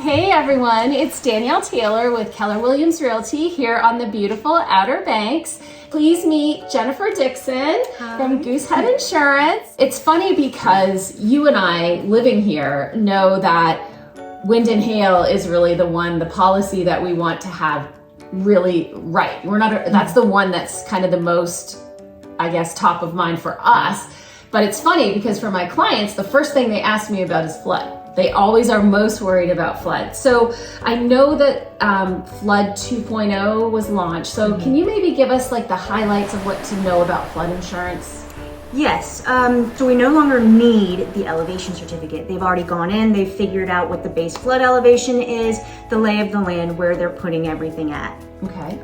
Hey everyone, it's Danielle Taylor with Keller Realty here on the beautiful Outer Banks. Please meet Jennifer Dixon from Goose Head Insurance. It's funny because you and I living here know that wind and hail is really the policy that we want to have really right. That's the one that's kind of the most, I guess, top of mind for us. But it's funny because for my clients, the first thing they ask me about is flood. They always are most worried about flood. So I know that Flood 2.0 was launched. So can you maybe give us like the highlights of what to know about flood insurance? Yes, so we no longer need the elevation certificate. They've already gone in, they've figured out what the base flood elevation is, the lay of the land, where they're putting everything at. Okay.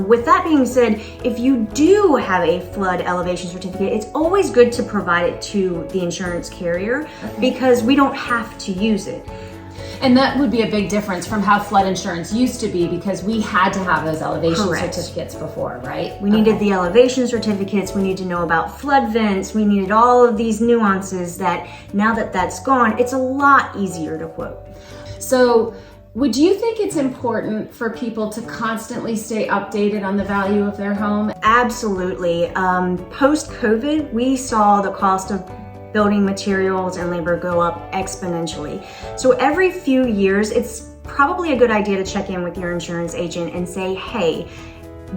With that being said, if you do have a flood elevation certificate, it's always good to provide it to the insurance carrier because we don't have to use it. And that would be a big difference from how flood insurance used to be because we had to have those elevation certificates before, right? We needed the elevation certificates, we need to know about flood vents, we needed all of these nuances that now that that's gone, it's a lot easier to quote. So would you think it's important for people to constantly stay updated on the value of their home? Absolutely. Post-COVID, we saw the cost of building materials and labor go up exponentially. So every few years, it's probably a good idea to check in with your insurance agent and say, hey,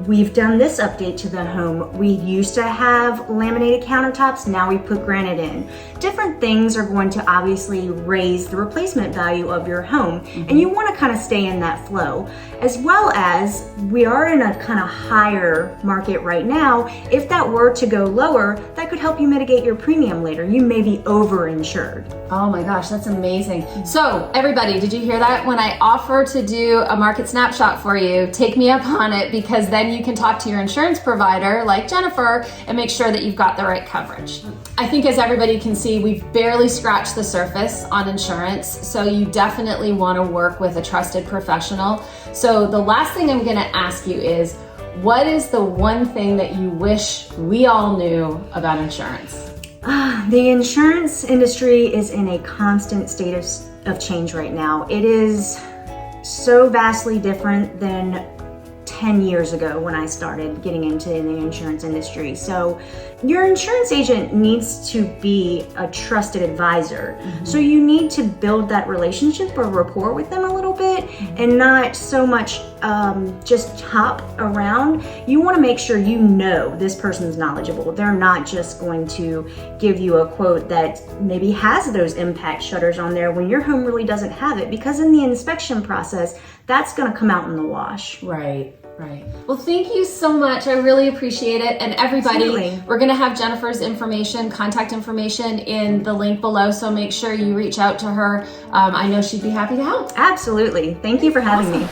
we've done this update to the home. We used to have laminated countertops, now we put granite in. Different things are going to obviously raise the replacement value of your home, and you want to kind of stay in that flow. As well as we are in a kind of higher market right now. If that were to go lower, that could help you mitigate your premium later. You may be overinsured. Oh my gosh, that's amazing. So everybody, did you hear that? When I offer to do a market snapshot for you, take me up on it because then you can talk to your insurance provider like Jennifer and make sure that you've got the right coverage. I think as everybody can see, we've barely scratched the surface on insurance. So you definitely want to work with a trusted professional. So the last thing I'm going to ask you is, what is the one thing that you wish we all knew about insurance? The insurance industry is in a constant state of change right now. It is so vastly different than 10 years ago when I started getting into the insurance industry. So your insurance agent needs to be a trusted advisor. So you need to build that relationship or rapport with them a little bit and not so much just hop around. You want to make sure you know this person's knowledgeable. They're not just going to give you a quote that maybe has those impact shutters on there when your home really doesn't have it, because in the inspection process, that's going to come out in the wash. Right. Right. Well, thank you so much. I really appreciate it. And everybody, we're going to have Jennifer's contact information in the link below. So make sure you reach out to her. I know she'd be happy to help. Absolutely. Thank you for having me.